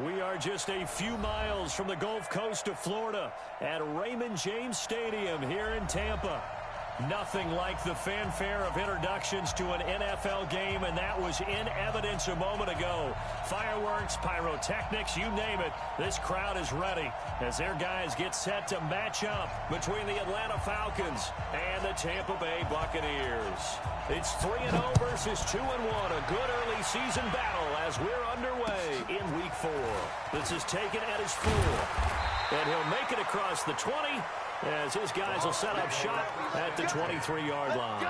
We are just a few miles from the Gulf Coast of Florida at Raymond James Stadium here in Tampa. Nothing like the fanfare of introductions to an NFL game, and that was in evidence a moment ago. Fireworks, pyrotechnics, you name it, this crowd is ready as their guys get set to match up between the Atlanta Falcons and the Tampa Bay Buccaneers. It's 3-0 versus 2-1, a good early season battle as we're underway in Week 4. This is taken at his 4, and he'll make it across the 20, as his guys will set up shop at the 23-yard line.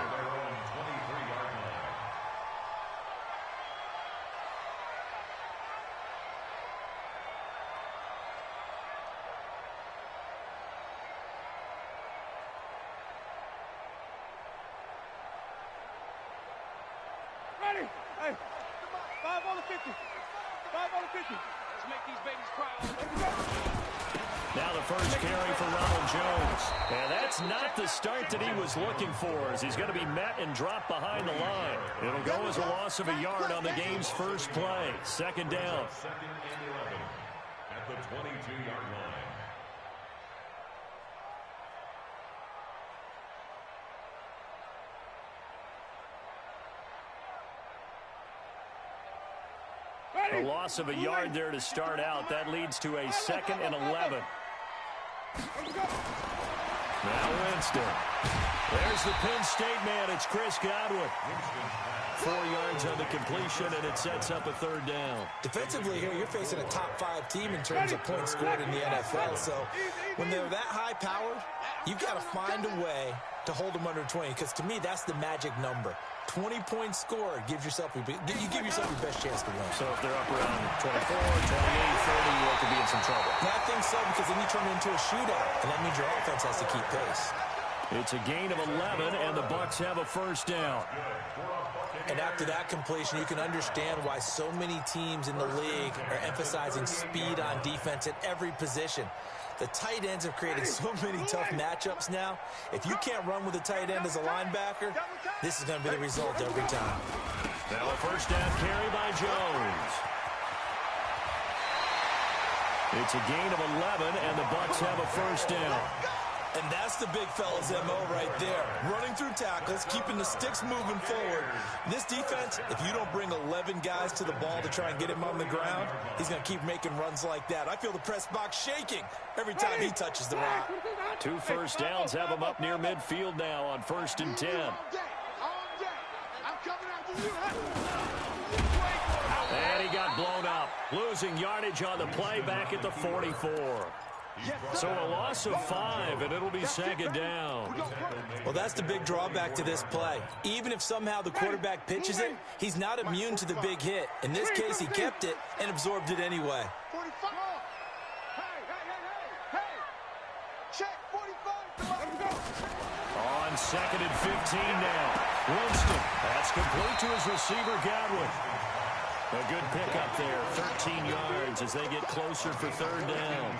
Ready? Hey, 5 on the 50. 5 on the 50. Let's make these babies cry. Now the first carry for Ronald Jones. And that's not the start that he was looking for, as he's going to be met and dropped behind the line. It'll go as a loss of a yard on the game's first play. Second down. Second and 11 at the 22-yard line. A loss of a yard there to start out. That leads to a 2nd and 11. Now Winston. There's the Penn State man. It's Chris Godwin. 4 yards on the completion, and it sets up a third down. Defensively here, you're facing a top-5 team in terms of points scored in the NFL. So when they're that high-powered, you've got to find a way to hold them under 20, because to me, that's the magic number. 20 points scored, you give yourself your best chance to win. So if they're up around 24, 28, 30, you could be in some trouble. And I think so, because then you turn it into a shootout, and that means your offense has to keep pace. It's a gain of 11, and the Bucs have a first down. And after that completion, you can understand why so many teams in the league are emphasizing speed on defense at every position. The tight ends have created so many tough matchups now. If you can't run with a tight end as a linebacker, this is going to be the result every time. Now a first down carry by Jones. It's a gain of 11, and the Bucs have a first down. And that's the big fella's MO right there. Running through tackles, keeping the sticks moving forward. This defense, if you don't bring 11 guys to the ball to try and get him on the ground, he's going to keep making runs like that. I feel the press box shaking every time he touches the rock. 2 first downs have him up near midfield now on 1st and 10. And he got blown up, losing yardage on the play back at the 44. So a loss of 5, and it'll be second down. Well, that's the big drawback to this play. Even if somehow the quarterback pitches it, he's not immune to the big hit. In this case, he kept it and absorbed it anyway. On 2nd and 15 now. Winston. That's complete to his receiver, Godwin. A good pickup there, 13 yards as they get closer for third down.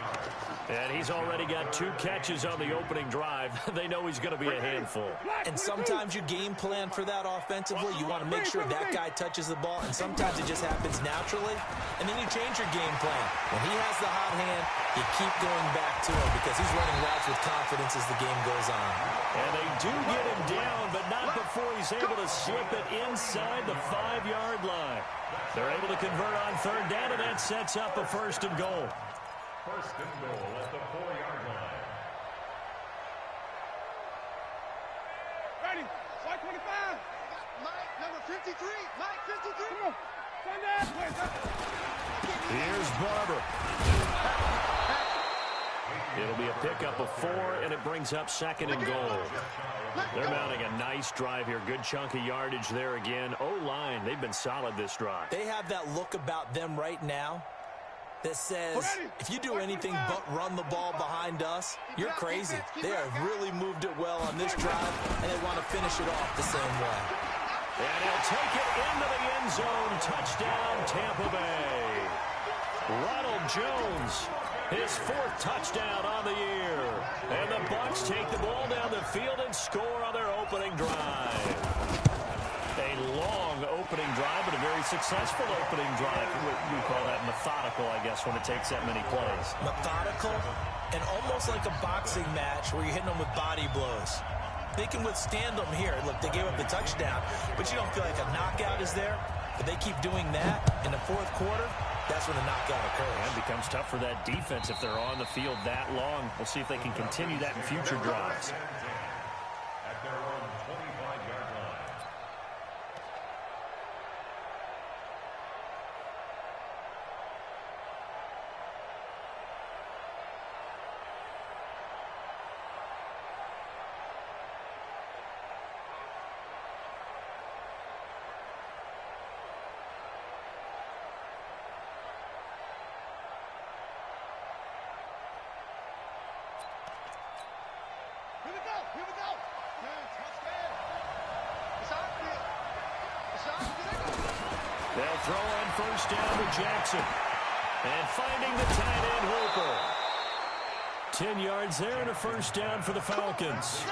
And he's already got 2 catches on the opening drive. They know he's going to be a handful. And sometimes you game plan for that offensively. You want to make sure that guy touches the ball, and sometimes it just happens naturally. And then you change your game plan. When he has the hot hand, you keep going back to him because he's running routes with confidence as the game goes on. And they do get him down, but not before he's able to slip it inside the 5-yard line. They're able to convert on third down, and that sets up a 1st and goal. 1st and goal at the 4-yard line. Ready? Slide 25. Mike, number 53. Mike, 53. Come on. Send that. Here's Barber. It'll be a pickup of 4, and it brings up 2nd and goal. They're mounting a nice drive here. Good chunk of yardage there again. O-line, they've been solid this drive. They have that look about them right now that says, if you do anything but run the ball behind us, you're crazy. They have really moved it well on this drive, and they want to finish it off the same way. And he'll take it into the end zone. Touchdown, Tampa Bay. Ronald Jones, his 4th touchdown on the year. And the Bucs take the ball down the field and score on their opening drive. A long opening drive, but a very successful opening drive. We call that methodical, I guess, when it takes that many plays. Methodical and almost like a boxing match where you're hitting them with body blows. They can withstand them here. Look, they gave up the touchdown, but you don't feel like a knockout is there. But they keep doing that in the fourth quarter, that's when the knockout occurs. And it becomes tough for that defense if they're on the field that long. We'll see if they can continue that in future drives. At their own 25-yard line. Here we go. They'll throw on first down to Jackson. And finding the tight end, Hooper. 10 yards there and a first down for the Falcons.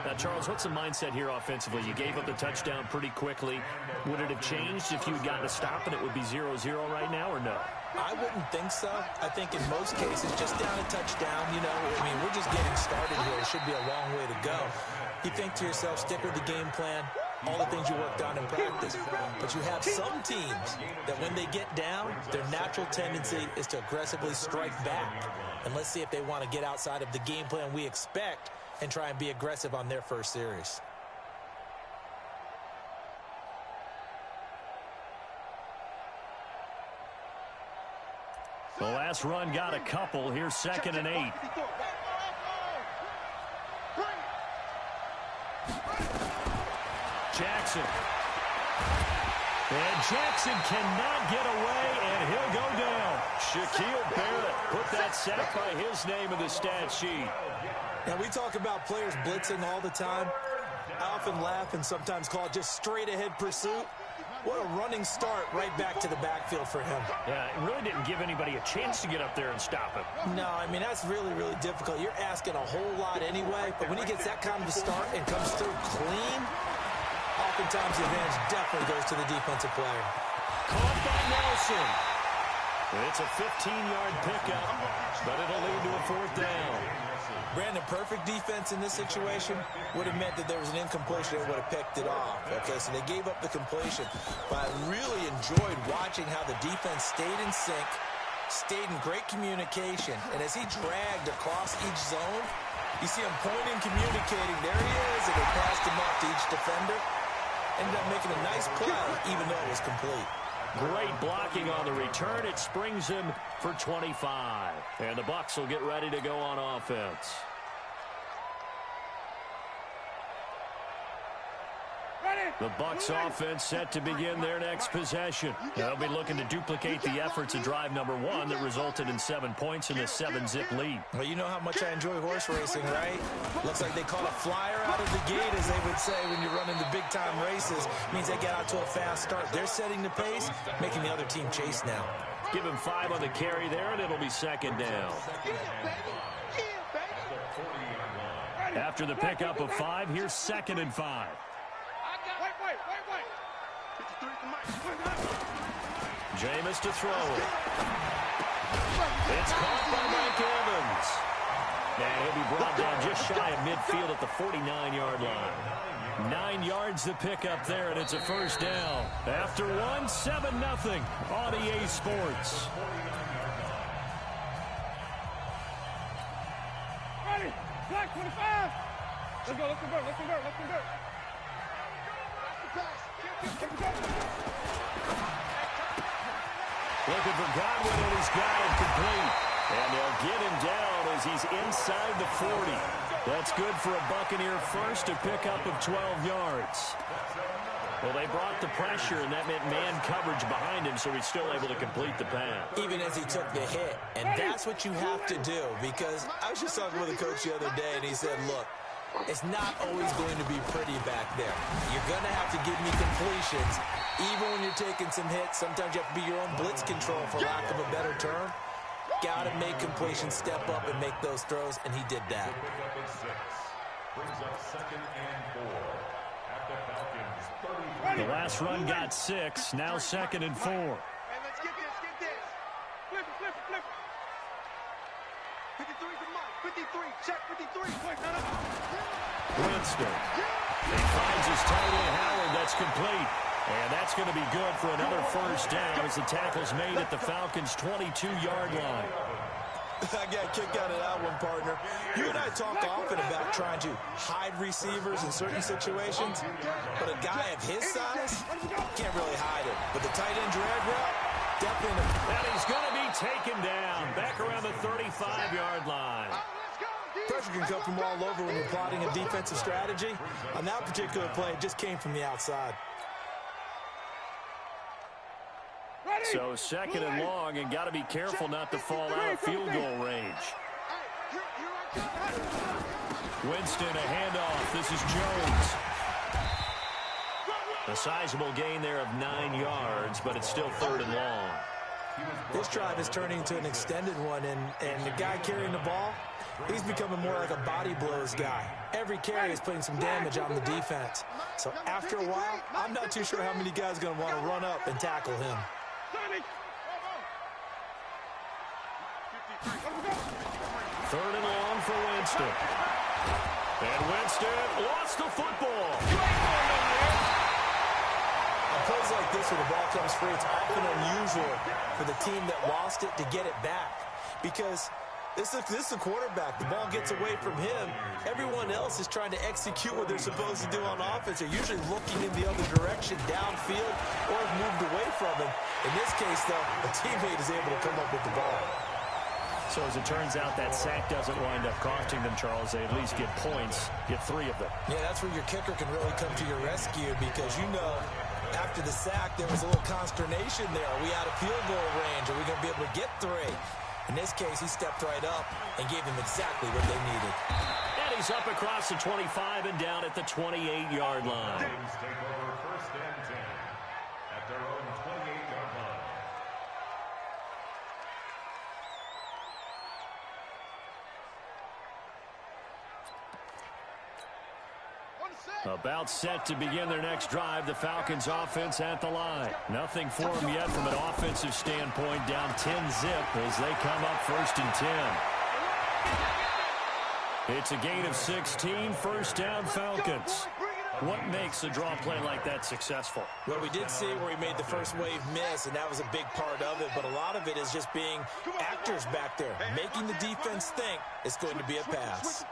Now, Charles, what's the mindset here offensively? You gave up the touchdown pretty quickly. Would it have changed if you had gotten a stop and it would be 0-0 right now, or no? I wouldn't think so. I think in most cases, just down a touchdown, you know, I mean, we're just getting started here. It should be a long way to go. You think to yourself, stick with the game plan, all the things you worked on in practice. But you have some teams that when they get down, their natural tendency is to aggressively strike back. And let's see if they want to get outside of the game plan we expect and try and be aggressive on their first series. The last run got a couple. Here's 2nd and 8. Jackson. And Jackson cannot get away, and he'll go down. Shaquille Barrett put that sack by his name in the stat sheet. Now, we talk about players blitzing all the time. I often laugh and sometimes call it just straight-ahead pursuit. What a running start right back to the backfield for him. Yeah, it really didn't give anybody a chance to get up there and stop him. No, I mean, that's really, really difficult. You're asking a whole lot anyway, but when he gets that kind of a start and comes through clean, oftentimes the advantage definitely goes to the defensive player. Caught by Nelson. It's a 15-yard pickup, but it'll lead to a 4th down. Brandon, perfect defense in this situation would have meant that there was an incompletion and would have picked it off. Okay, so they gave up the completion. But I really enjoyed watching how the defense stayed in sync, stayed in great communication. And as he dragged across each zone, you see him pointing, communicating. There he is, and they passed him off to each defender. Ended up making a nice play, even though it was complete. Great blocking on the return. It springs him for 25. And the Bucs will get ready to go on offense. The Bucs offense set to begin their next possession. They'll be looking to duplicate the efforts of drive number 1 that resulted in 7 points in the 7-zip lead. Well, you know how much I enjoy horse racing, right? Looks like they caught a flyer out of the gate, as they would say when you're running the big-time races. Means they get out to a fast start. They're setting the pace, making the other team chase now. Give him 5 on the carry there, and it'll be 2nd down. After the pickup of 5, here's 2nd and 5. Jameis to throw it. It's caught by Mike Evans. And he'll be brought down just shy of midfield at the 49-yard line. 9 yards to pick up there, and it's a 1st down. After 1, 7-0 on EA Sports. Ready, black 25. Let's go, let's convert, let's convert, let's convert. Looking for Godwin, and he's got it complete. And they'll get him down as he's inside the 40. That's good for a Buccaneer first, to pick up of 12 yards. Well, they brought the pressure, and that meant man coverage behind him, so he's still able to complete the pass. Even as he took the hit. And that's what you have to do, because I was just talking with a coach the other day, and he said, look, it's not always going to be pretty back there. You're going to have to give me completions. Even when you're taking some hits, sometimes you have to be your own blitz control, for lack of a better term. Got to make completions, step up and make those throws, and he did that. Brings up 2nd and 4. at the Falcons' 30. The last run got 6. Now 2nd and 4. Hey, let's get this, get this. Flip it, flip it, flip it. 53 to Mike, 53, check 53. Quick, Winston. He finds his tight end, Howard. That's complete. And that's going to be good for another first down as the tackle's made at the Falcons' 22-yard line. I got a kick out of that one, partner. You and I talk often about trying to hide receivers in certain situations, but a guy of his size can't really hide it. But the tight end drag route, definitely. And he's going to be taken down back around the 35-yard line. Pressure can come from all over when you're plotting a defensive strategy. On that particular play, it just came from the outside. So 2nd and long, and got to be careful not to fall out of field goal range. Winston, a handoff. This is Jones. A sizable gain there of 9 yards, but it's still 3rd and long. This drive is turning into an extended one, and the guy carrying the ball, he's becoming more like a body blows guy. Every carry is putting some damage on the defense. So after a while, I'm not too sure how many guys are going to want to run up and tackle him. 3rd and long for Winston. And Winston lost the football. On plays like this where the ball comes free, it's often unusual for the team that lost it to get it back. Because this is the quarterback. The ball gets away from him. Everyone else is trying to execute what they're supposed to do on offense. They're usually looking in the other direction, downfield, or have moved away from him. In this case, though, a teammate is able to come up with the ball. So as it turns out, that sack doesn't wind up costing them, Charles. They at least get points, get 3 of them. Yeah, that's where your kicker can really come to your rescue because, you know, after the sack, there was a little consternation there. Are we out of field goal range? Are we going to be able to get 3? In this case, he stepped right up and gave them exactly what they needed. And he's up across the 25 and down at the 28-yard line. Falcons take over 1st and 10 at their own 28-yard line. About set to begin their next drive, the Falcons offense at the line. Nothing for them yet from an offensive standpoint, down 10-zip as they come up 1st and 10. It's a gain of 16, 1st down Falcons. What makes a draw play like that successful? Well, we did see where he made the first wave miss, and that was a big part of it, but a lot of it is just being actors back there, making the defense think it's going to be a pass.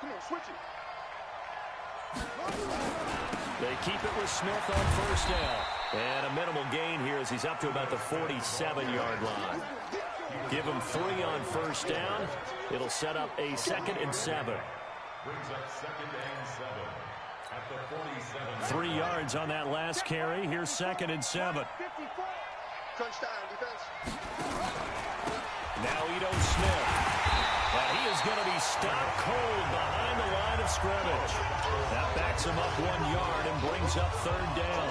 They keep it with Smith on 1st down. And a minimal gain here as he's up to about the 47-yard line. Give him 3 on 1st down. It'll set up a 2nd and 7. Brings up 2nd and 7 at the 47. 3 yards on that last carry. Here's 2nd and 7. Crunch time, defense. Now Ito Smith. And he is going to be stopped cold behind the line of scrimmage. That backs him up 1 yard and brings up 3rd down.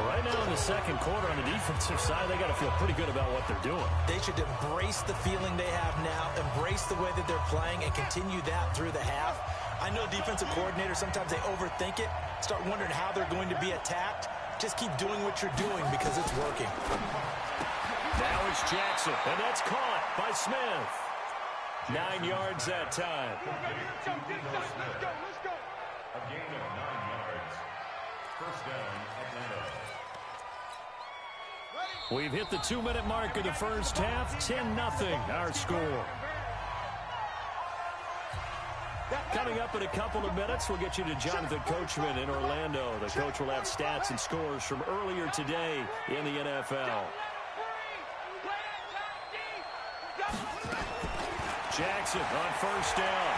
Right now in the 2nd quarter on the defensive side, they got to feel pretty good about what they're doing. They should embrace the feeling they have now, embrace the way that they're playing, and continue that through the half. I know defensive coordinators, sometimes they overthink it, start wondering how they're going to be attacked. Just keep doing what you're doing because it's working. Now it's Jackson, and that's caught by Smith. 9 yards that time. Let's go, let's go. A gain of 9 yards. 1st down, Atlanta. We've hit the 2-minute mark of the 1st half. 10-0 our score. Coming up in a couple of minutes, we'll get you to Jonathan Coachman in Orlando. The coach will have stats and scores from earlier today in the NFL. Jackson on 1st down.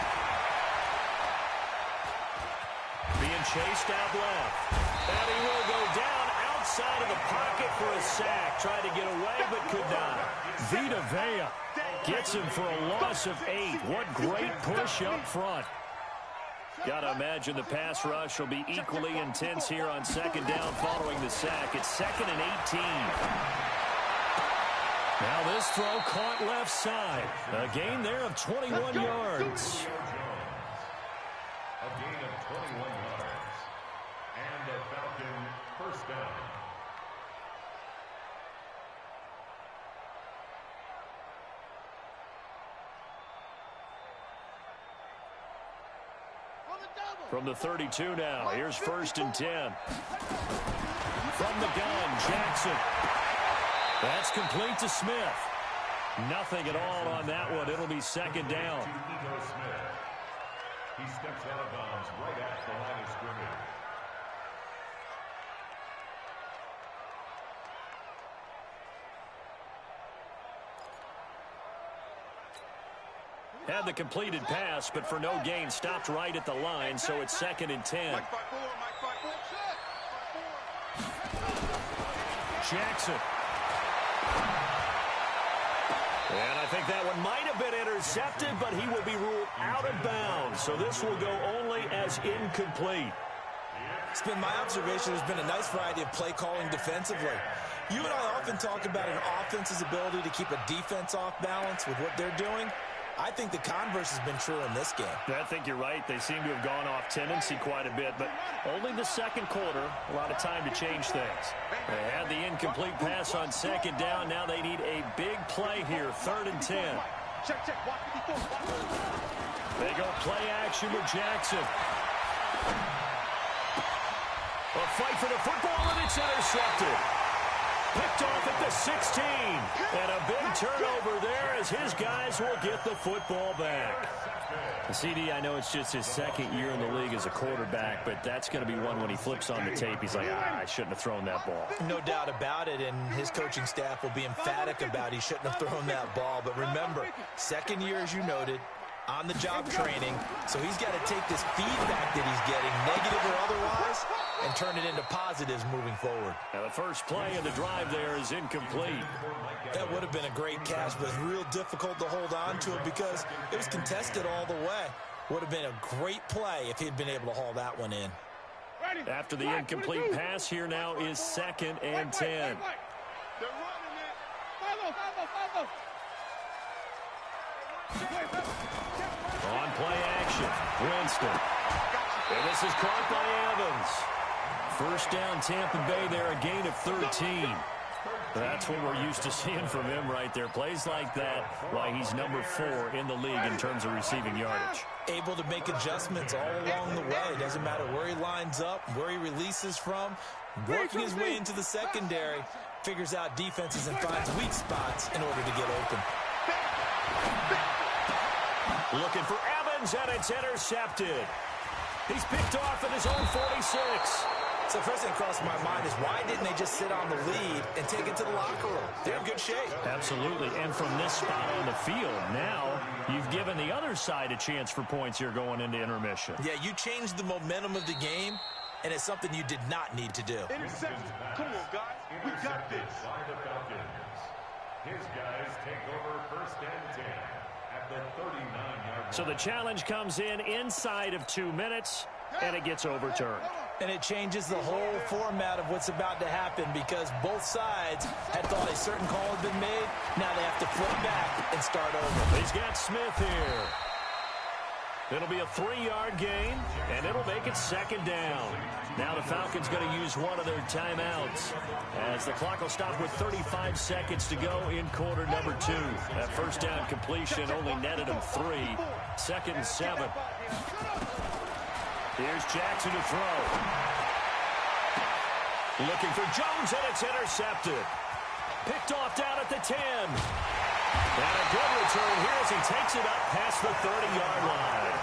Being chased out left. And he will go down outside of the pocket for a sack. Tried to get away but could not. Vita Vea gets him for a loss of 8. What great push up front. Got to imagine the pass rush will be equally intense here on 2nd down following the sack. It's 2nd and 18. Now this throw caught left side. A gain there of 21 yards. A gain of 21 yards. And a From the 32 now, here's 1st and 10. From the gun, Jackson. That's complete to Smith. Nothing at all on that one. It'll be 2nd down. He steps out of bounds right at the line of scrimmage. Had the completed pass, but for no gain, stopped right at the line, so it's 2nd and 10. Jackson. And I think that one might have been intercepted, but he will be ruled out of bounds. So this will go only as incomplete. It's been my observation there's been a nice variety of play calling defensively. You and I often talk about an offense's ability to keep a defense off balance with what they're doing. I think the converse has been true in this game. I think you're right. They seem to have gone off tendency quite a bit, but only the 2nd quarter, a lot of time to change things. They had the incomplete pass on 2nd down. Now they need a big play here, 3rd and 10. They go play action with Jackson. A fight for the football, and it's intercepted. Picked off at the 16. And a big turnover there as his guys will get the football back. CD, I know it's just his 2nd year in the league as a quarterback, but that's going to be one when he flips on the tape. He's like, I shouldn't have thrown that ball. No doubt about it, and his coaching staff will be emphatic about he shouldn't have thrown that ball. But remember, 2nd year, as you noted, on-the-job training, so he's got to take this feedback that he's getting, negative or otherwise, and turn it into positives moving forward. Now the first play of the drive there is incomplete. That would have been a great catch, but real difficult to hold on to it because it was contested all the way. Would have been a great play if he'd been able to haul that one in. After the incomplete pass, here now is 2nd and 10. On play action, Winston. And this is caught by Evans. 1st down, Tampa Bay there, a gain of 13. That's what we're used to seeing from him right there. Plays like that, why he's number 4 in the league in terms of receiving yardage. Able to make adjustments all along the way. Doesn't matter where he lines up, where he releases from. Working his way into the secondary, figures out defenses and finds weak spots in order to get open. Looking for Evans, and it's intercepted. He's picked off at his own 46. So first thing crossed my mind is why didn't they just sit on the lead and take it to the locker room? They're in good shape. Absolutely. And from this spot on the field, now you've given the other side a chance for points here going into intermission. Yeah, you changed the momentum of the game, and it's something you did not need to do. Interception. Come on, guys. We got this. By the Falcons. His guys take over 1st and 10 at the 39-yard line. So the challenge comes in inside of 2 minutes, and it gets overturned. And it changes the whole format of what's about to happen because both sides had thought a certain call had been made. Now they have to flip back and start over. He's got Smith here. It'll be a 3-yard gain, and it'll make it 2nd down. Now the Falcons going to use one of their timeouts as the clock will stop with 35 seconds to go in quarter number 2. That 1st down completion only netted him 3. 2nd and 7. Here's Jackson to throw. Looking for Jones, and it's intercepted. Picked off down at the 10. And a good return here as he takes it up past the 30-yard line.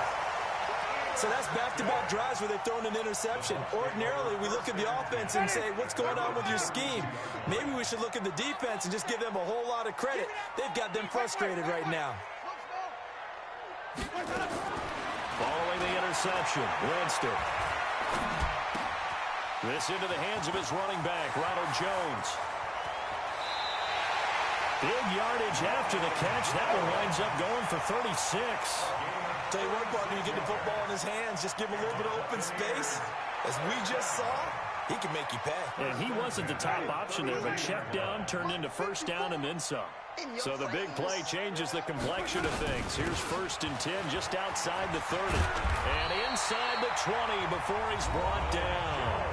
So that's back-to-back drives where they've thrown an interception. Ordinarily, we look at the offense and say, what's going on with your scheme? Maybe we should look at the defense and just give them a whole lot of credit. They've got them frustrated right now. Following the interception, Winston. This into the hands of his running back, Ronald Jones. Big yardage after the catch. That one winds up going for 36. Tell you what, partner, you get the football in his hands, just give him a little bit of open space. As we just saw, he can make you pay. And he wasn't the top option there, but check down turned into 1st down and then some. So the big play changes the complexion of things. Here's 1st and 10 just outside the 30. And inside the 20 before he's brought down.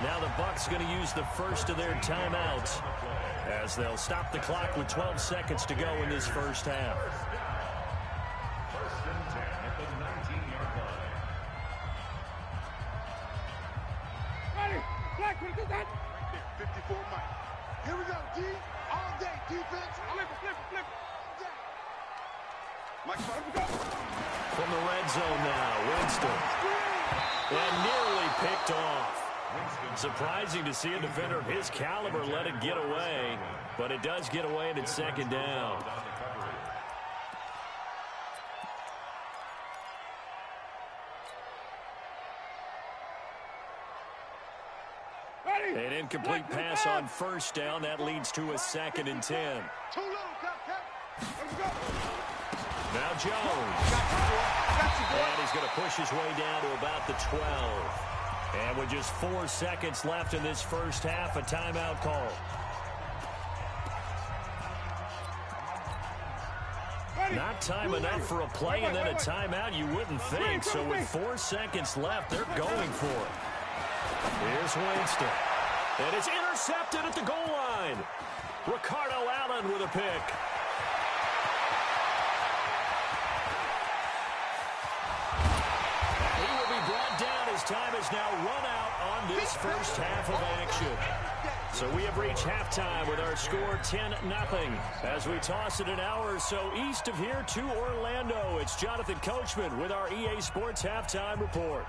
Now the Bucs going to use the first of their timeouts as they'll stop the clock with 12 seconds to go in this 1st half. 1st and 10 at the 19-yard line. Flag, put it down. Right there, 54 Mike. Here we go, D. All day, defense. Flip it. Mike, From the red zone now, Winston. And nearly picked off. Surprising to see a defender of his caliber let it get away, but it does get away and it's second down. An incomplete pass on first down. That leads to a 2nd and 10. too low, Now Jones. And he's going to push his way down to about the 12. And with just 4 seconds left in this first half, a timeout call. Not time enough for a play and then a timeout, you wouldn't think. So with 4 seconds left, they're going for it. Here's Winston. And it's intercepted at the goal line. Ricardo Allen with a pick. He will be brought down as time has now run out on this first half of action. So we have reached halftime with our score 10-0. As we toss it an hour or so east of here to Orlando, it's Jonathan Coachman with our EA Sports Halftime Report.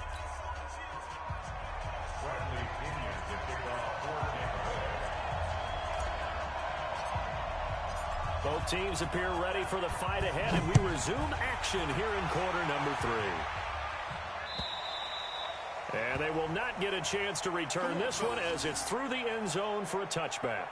Both teams appear ready for the fight ahead, and we resume action here in quarter number 3. And they will not get a chance to return this one as it's through the end zone for a touchback.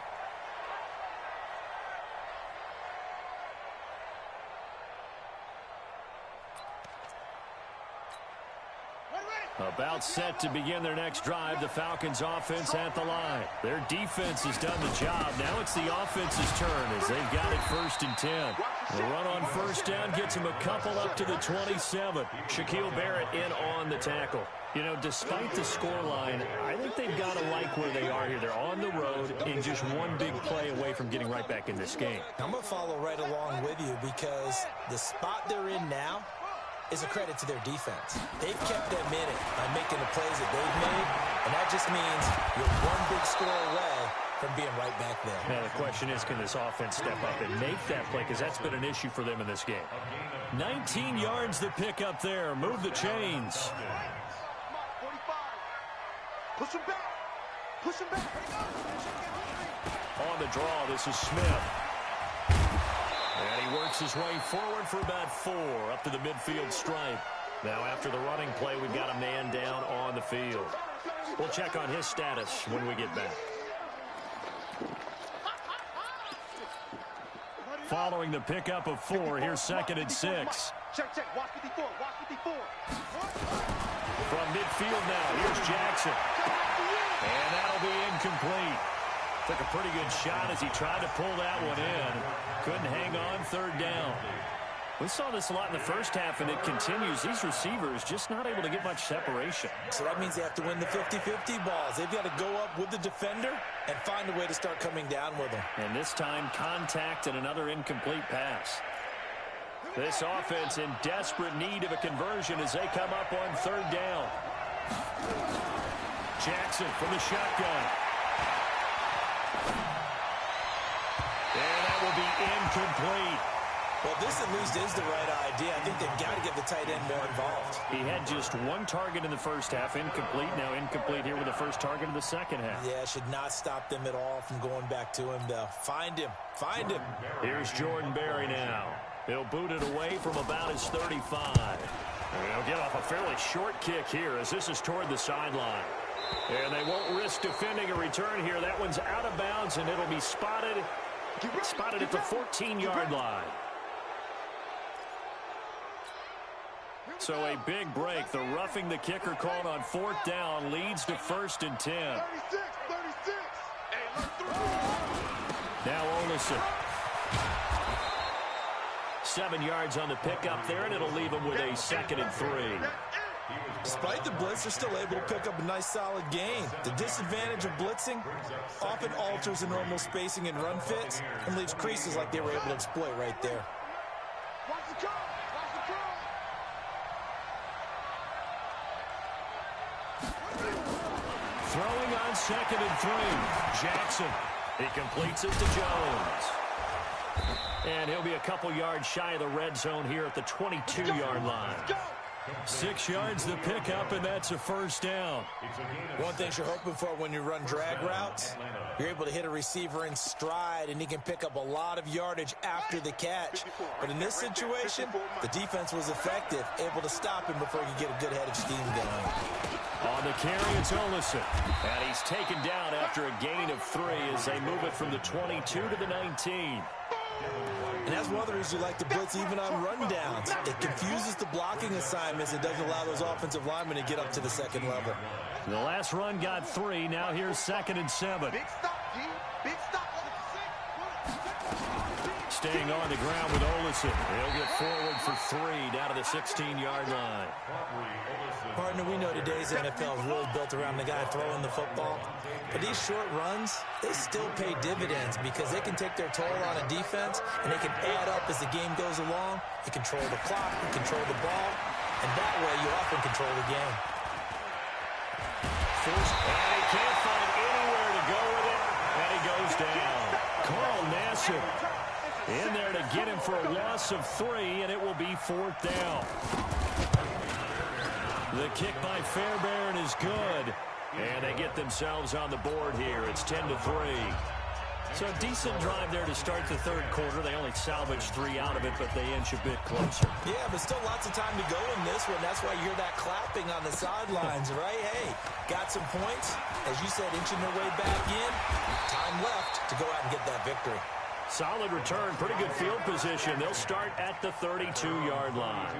About set to begin their next drive, the Falcons offense at the line. Their defense has done the job. Now it's the offense's turn as they've got it 1st and 10. The run on first down gets them a couple up to the 27. Shaquille Barrett in on the tackle. You know, despite the scoreline, I think they've got to like where they are here. They're on the road and just one big play away from getting right back in this game. I'm going to follow right along with you because the spot they're in now is a credit to their defense. They've kept them in it by making the plays that they've made, and that just means you're one big score away from being right back there. Now the question is, can this offense step up and make that play? Because that's been an issue for them in this game. 19 yards the pick up there. Move the chains. 45. Push him back. Push him back. On the draw, this is Smith. And he works his way forward for about 4 up to the midfield stripe. Now after the running play, we've got a man down on the field. We'll check on his status when we get back. Following the pickup of 4, here's 2nd and 6. Check. Watch 54. Watch 54. From midfield now, here's Jackson. And that'll be incomplete. Took a pretty good shot as he tried to pull that one in. Couldn't hang on, 3rd down. We saw this a lot in the first half, and it continues. These receivers just not able to get much separation. So that means they have to win the 50-50 balls. They've got to go up with the defender and find a way to start coming down with them. And this time, contact and another incomplete pass. This offense in desperate need of a conversion as they come up on 3rd down. Jackson from the shotgun. And that will be incomplete. Well, this at least is the right idea. I think they've got to get the tight end more involved. He had just 1 target in the first half, incomplete. Now incomplete here with the first target of the second half. Yeah, should not stop them at all from going back to him, though. Find him. Find him. Here's Jordan Berry now. He'll boot it away from about his 35. And he'll get off a fairly short kick here as this is toward the sideline. And they won't risk defending a return here. That one's out of bounds, and it'll be spotted at the 14-yard line. So a big break. The roughing the kicker called on 4th down leads to 1st and 10. 36. Now Olsen. 7 yards on the pickup there, and it'll leave him with a 2nd and 3. Despite the blitz, they're still able to pick up a nice solid gain. The disadvantage of blitzing often alters the normal spacing and run fits and leaves creases like they were able to exploit right there. Watch the draw. Throwing on 2nd and 3. Jackson. He completes it to Jones. And he'll be a couple yards shy of the red zone here at the 22-yard line. 6 yards the pickup, and that's a first down. One thing you're hoping for when you run drag routes, you're able to hit a receiver in stride, and he can pick up a lot of yardage after the catch. But in this situation, the defense was effective, able to stop him before he could get a good head of steam going. On the carry, it's Olsen. And he's taken down after a gain of 3 as they move it from the 22 to the 19. And that's one of the reasons you like to blitz even on rundowns. It confuses the blocking assignments. It doesn't allow those offensive linemen to get up to the second level. The last run got 3. Now here's 2nd and 7. Big stop, D. Big stop. Staying on the ground with Olsen. He'll get forward for 3 down to the 16-yard line. Partner, we know today's NFL is really built around the guy throwing the football. But these short runs, they still pay dividends because they can take their toll on a defense, and they can add up as the game goes along. You control the clock, you control the ball, and that way you often control the game. First, and he can't find anywhere to go with it, and he goes down. Carl Nassib in there to get him for a loss of 3, and it will be 4th down. The kick by Fairbairn is good, and they get themselves on the board here. It's 10-3. So a decent drive there to start the third quarter. They only salvaged 3 out of it, but they inch a bit closer. Yeah, but still lots of time to go in this one. That's why you hear that clapping on the sidelines, right? Hey, got some points. As you said, inching their way back in. Time left to go out and get that victory. Solid return, pretty good field position. They'll start at the 32-yard line.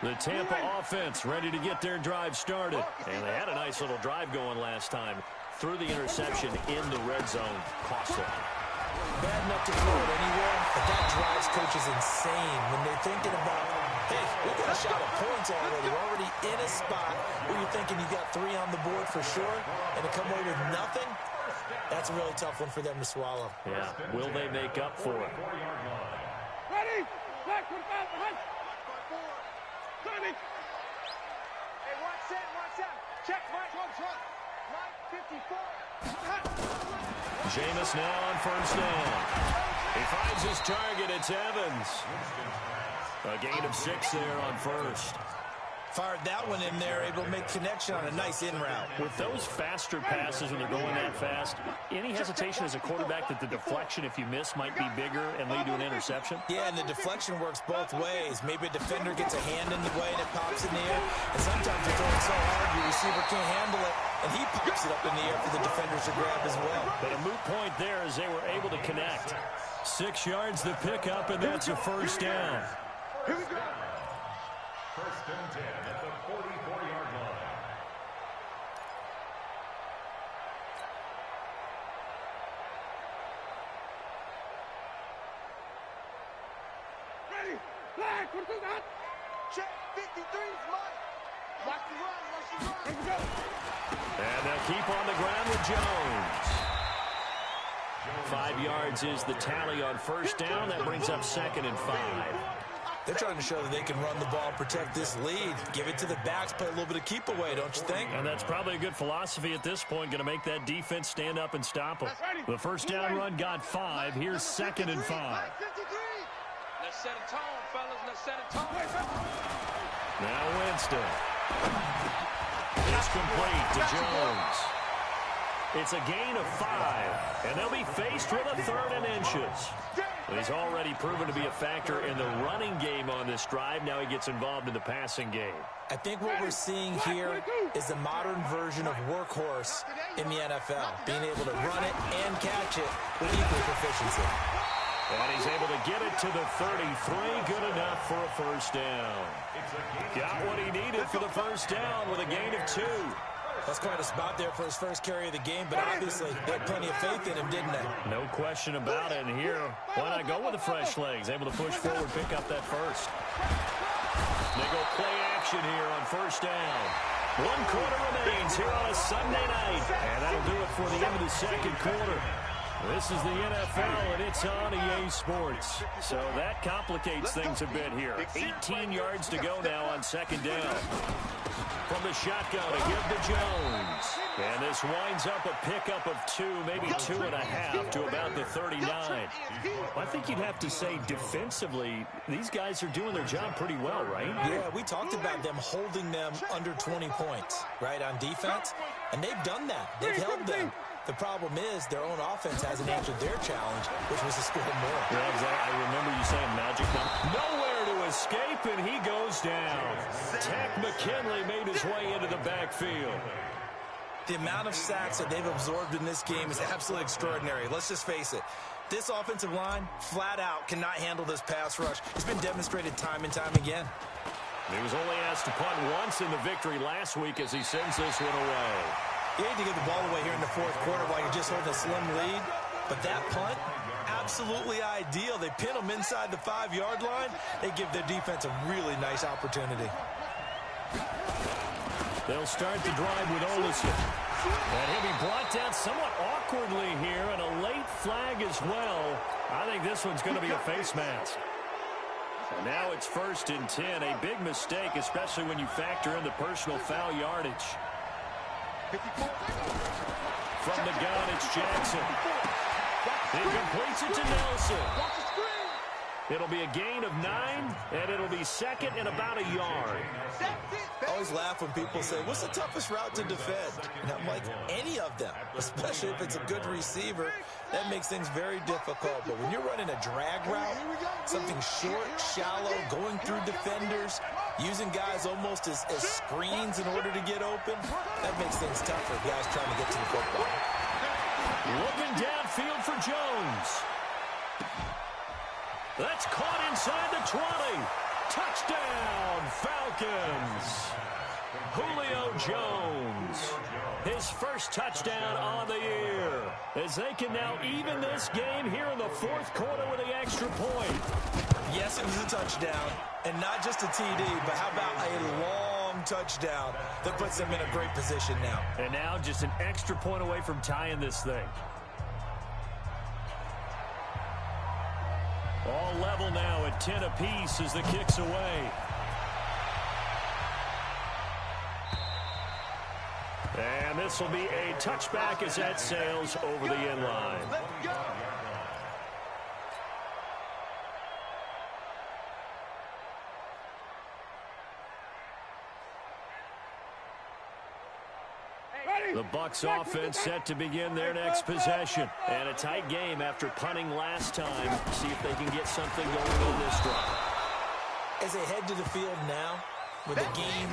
The Tampa offense ready to get their drive started. And they had a nice little drive going last time. Threw the interception in the red zone. Costly. Bad enough to throw it anywhere, but that drives coaches insane when they're thinking about, hey, we got a shot at points already. We're already in a spot where you're thinking you got 3 on the board for sure, and to come away with nothing, that's a really tough one for them to swallow. Yeah, will they make up for it? Ready? Black 25 behind. 30. Hey, watch that. Check, Mike. Mike, 54. Jameis now on first down. He finds his target. It's Evans. A gain of 6 there on first. Fired that one in there, able to make connection on a nice in route. With those faster passes when they're going that fast, any hesitation as a quarterback that the deflection, if you miss, might be bigger and lead to an interception? Yeah, and the deflection works both ways. Maybe a defender gets a hand in the way and it pops in the air. And sometimes you're throwing so hard, your receiver can't handle it, and he pops it up in the air for the defenders to grab as well. But a moot point there as they were able to connect. 6 yards the pickup, and that's a first down. Here we go. First and 10 at the 44-yard line. Ready? Black, what is that? Check 53's Mike. Watch the run. Here we go. And they'll keep on the ground with Jones. 5 yards is the tally on first down. That brings up 2nd and 5. They're trying to show that they can run the ball, protect this lead. Give it to the backs, play a little bit of keep away, don't you think? And that's probably a good philosophy at this point, going to make that defense stand up and stop them. The first down run got 5. Here's 2nd and 5. Let's set a tone, fellas. Let's set a tone. Now Winston. It's complete to Jones. It's a gain of 5, and they'll be faced with a 3rd and inches. He's already proven to be a factor in the running game on this drive. Now he gets involved in the passing game. I think what we're seeing here is the modern version of workhorse in the NFL, being able to run it and catch it with equal proficiency. And he's able to get it to the 33, good enough for a first down. Got what he needed for the first down with a gain of 2. That's quite a spot there for his first carry of the game, but obviously they had plenty of faith in him, didn't they? No question about it. And here, why not go with the fresh legs? Able to push forward, pick up that first. They go play action here on first down. 1 quarter remains here on a Sunday night. And that'll do it for the end of the second quarter. This is the NFL, and it's on EA Sports. So that complicates things a bit here. 18 yards to go now on second down. From the shotgun to give to Jones. And this winds up a pickup of 2, maybe 2.5 to about the 39. I think you'd have to say defensively, these guys are doing their job pretty well, right? Yeah, we talked about them holding them under 20 points, right, on defense. And they've done that. They've held them. The problem is their own offense hasn't answered their challenge, which was to score more. Yeah, exactly. I remember you saying magic number. Nowhere to escape, and he goes down. Tech McKinley made his way into the backfield. The amount of sacks that they've absorbed in this game is absolutely extraordinary. Let's just face it. This offensive line, flat out, cannot handle this pass rush. It's been demonstrated time and time again. He was only asked to punt once in the victory last week as he sends this one away. You hate to give the ball away here in the fourth quarter while you're just holding a slim lead. But that punt, absolutely ideal. They pin them inside the 5-yard line. They give their defense a really nice opportunity. They'll start the drive with Olsen. And he'll be brought down somewhat awkwardly here, and a late flag as well. I think this one's going to be a face mask. And now it's 1st and 10. A big mistake, especially when you factor in the personal foul yardage. From the gun, it's Jackson. He completes it to Nelson. It'll be a gain of 9, and it'll be 2nd and about a yard. I always laugh when people say, what's the toughest route to defend? And I'm like, any of them, especially if it's a good receiver. That makes things very difficult. But when you're running a drag route, something short, shallow, going through defenders, using guys almost as screens in order to get open, that makes things tough for guys trying to get to the football. Looking downfield for Jones. That's caught inside the 20. Touchdown, Falcons. Julio Jones, his first touchdown on the year, as they can now even this game here in the fourth quarter with the extra point. Yes, it was a touchdown, and not just a TD, but how about a long touchdown that puts them in a great position now. And now just an extra point away from tying this thing. All level now at 10 apiece as the kick's away. And this will be a touchback as that sails over the end line. The Bucs offense set to begin their next possession. And a tight game after punting last time. See if they can get something going on this drive. As they head to the field now, with the game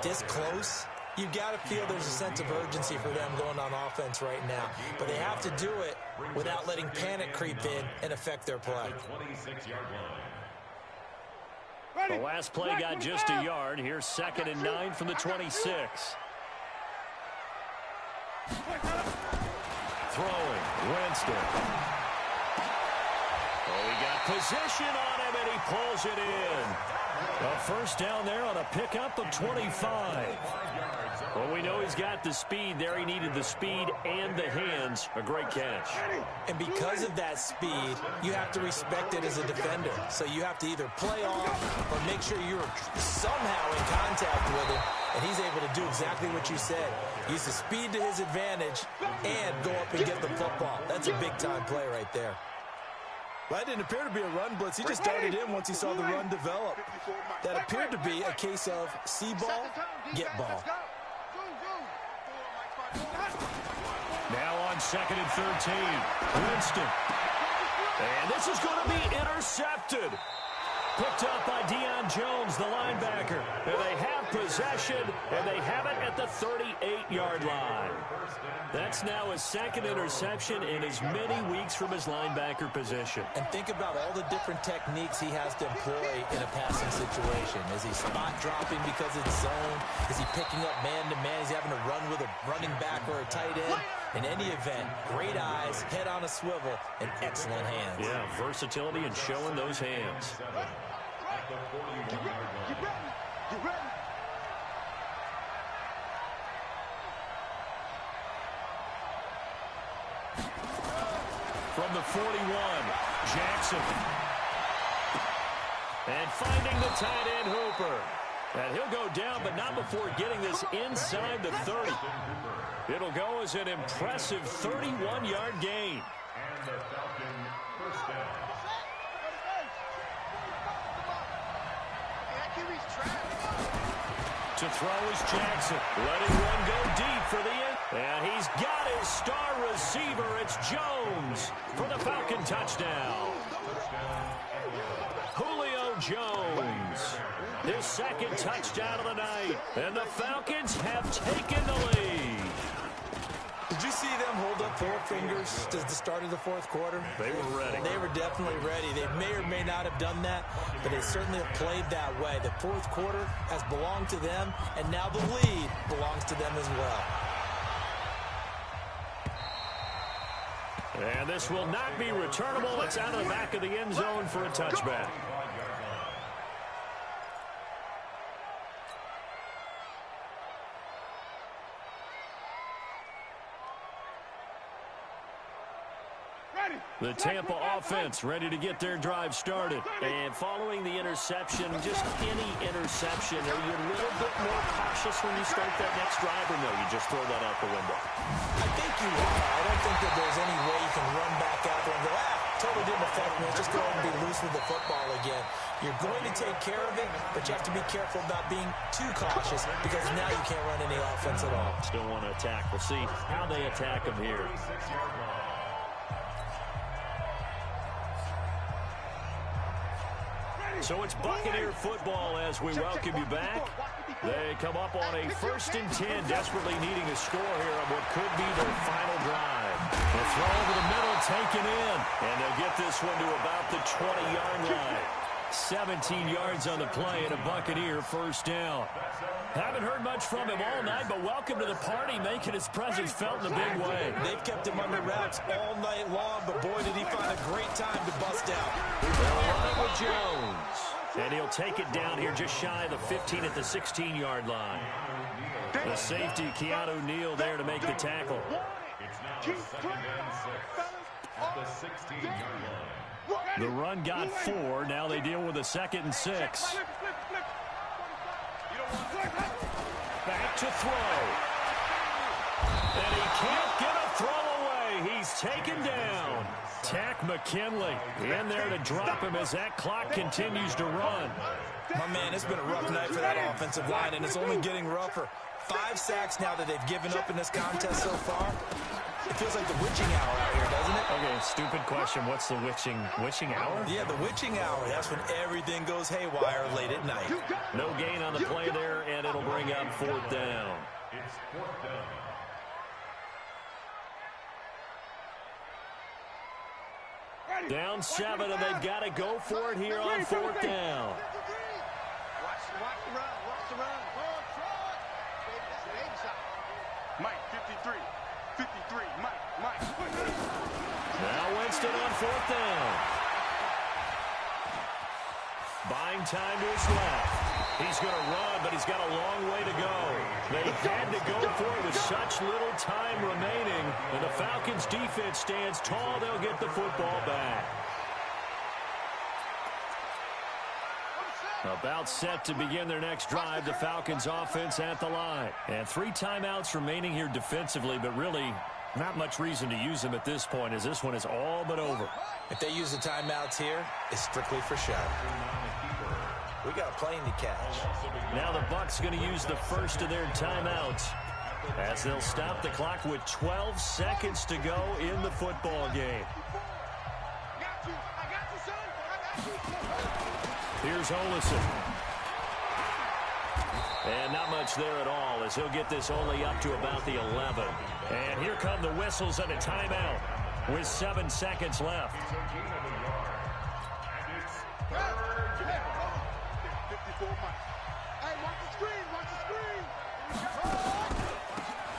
this close, you've got to feel there's a sense of urgency for them going on offense right now. But they have to do it without letting panic creep in and affect their play. The last play got just a yard. Here's 2nd and 9 from the 26. Throwing, Winston. Oh, he got position on him, and he pulls it in. A first down there on a pickup of 25. Well, we know he's got the speed there. He needed the speed and the hands. A great catch. And because of that speed, you have to respect it as a defender. So you have to either play off or make sure you're somehow in contact with him. And he's able to do exactly what you said. Use the speed to his advantage and go up and get the football. That's a big-time play right there. That didn't appear to be a run blitz. He just darted in once he saw the run develop. That appeared to be a case of see ball, get ball. Now on 2nd and 13. Winston. And this is going to be intercepted. Picked up by Deion Jones, the linebacker. And they have possession, and they have it at the 38-yard line. That's now his 2nd interception in as many weeks from his linebacker position. And think about all the different techniques he has to employ in a passing situation. Is he spot dropping because it's zone? Is he picking up man-to-man? Is he having to run with a running back or a tight end? In any event, great eyes, head on a swivel, and excellent hands. Yeah, versatility and showing those hands. Get ready. From the 41, Jackson. And finding the tight end Hooper. And he'll go down, but not before getting this inside the 30. It'll go as an impressive 31-yard gain. And the Falcon first down. To throw is Jackson. Letting one go deep for the end. And he's got his star receiver. It's Jones for the Falcon touchdown. Julio Jones. His second touchdown of the night. And the Falcons have taken the lead. Did you see them hold up four fingers at the start of the fourth quarter? They were ready. They were definitely ready. They may or may not have done that, but they certainly have played that way. The fourth quarter has belonged to them, and now the lead belongs to them as well. And this will not be returnable. It's out of the back of the end zone for a touchback. The Tampa offense ready to get their drive started. And following the interception, just any interception, are you a little bit more cautious when you start that next drive, or no, you just throw that out the window? I think you are. I don't think that there's any way you can run back out there and go, totally didn't affect me. Let's just go ahead and be loose with the football again. You're going to take care of it, but you have to be careful about being too cautious because now you can't run any offense at all. Still want to attack. We'll see how they attack them here. So it's Buccaneer football as we welcome you back. They come up on a 1st and 10, desperately needing a score here on what could be their final drive. The throw over the middle, taken in, and they'll get this one to about the 20-yard line. 17 yards on the play and a Buccaneer first down. Haven't heard much from him all night, but welcome to the party, making his presence felt in a big way. They've kept him under wraps all night long, but boy, did he find a great time to bust out. They'll run it with Jones. And he'll take it down here just shy of the 15 at the 16-yard line. The safety, Keanu Neal, there to make the tackle. It's now 2nd and 6 at the 16-yard line. The run got 4. Now they deal with a 2nd and 6. Back to throw. And he can't get a throw away. He's taken down. Tack McKinley in there to drop him as that clock continues to run. My man, it's been a rough night for that offensive line, and it's only getting rougher. 5 sacks now that they've given up in this contest so far. It feels like the witching hour out here, doesn't it? Okay, stupid question. What's the witching hour? Yeah, the witching hour. That's when everything goes haywire late at night. No gain on the play there, and it'll bring up 4th down. It's 4th down. Down 7, and they've got to go for it here on 4th down. Watch the run. Watch the run. Mike, 53. 53. Mike. Now Winston on 4th down. Buying time to his left. He's going to run, but he's got a long way to go. They had to go for it with such little time remaining. And the Falcons' defense stands tall. They'll get the football back. About set to begin their next drive, the Falcons offense at the line. And 3 timeouts remaining here defensively, but really not much reason to use them at this point as this one is all but over. If they use the timeouts here, it's strictly for show. We got a plane to catch. Now the Bucs going to use the first of their timeouts as they'll stop the clock with 12 seconds to go in the football game. Here's Olison. And not much there at all as he'll get this only up to about the 11. And here come the whistles and a timeout with 7 seconds left.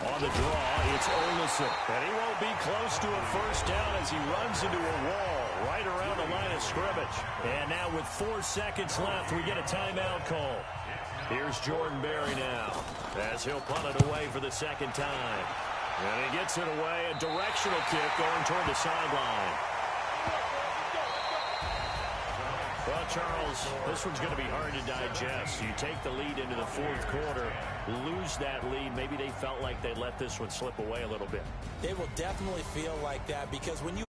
On the draw, it's Olison. And he won't be close to a first down as he runs into a wall right around the line of scrimmage. And now with 4 seconds left, we get a timeout call. Here's Jordan Berry now as he'll punt it away for the second time. And he gets it away, a directional kick going toward the sideline. Well, Charles, this one's going to be hard to digest. You take the lead into the fourth quarter, lose that lead. Maybe they felt like they let this one slip away a little bit. They will definitely feel like that because when you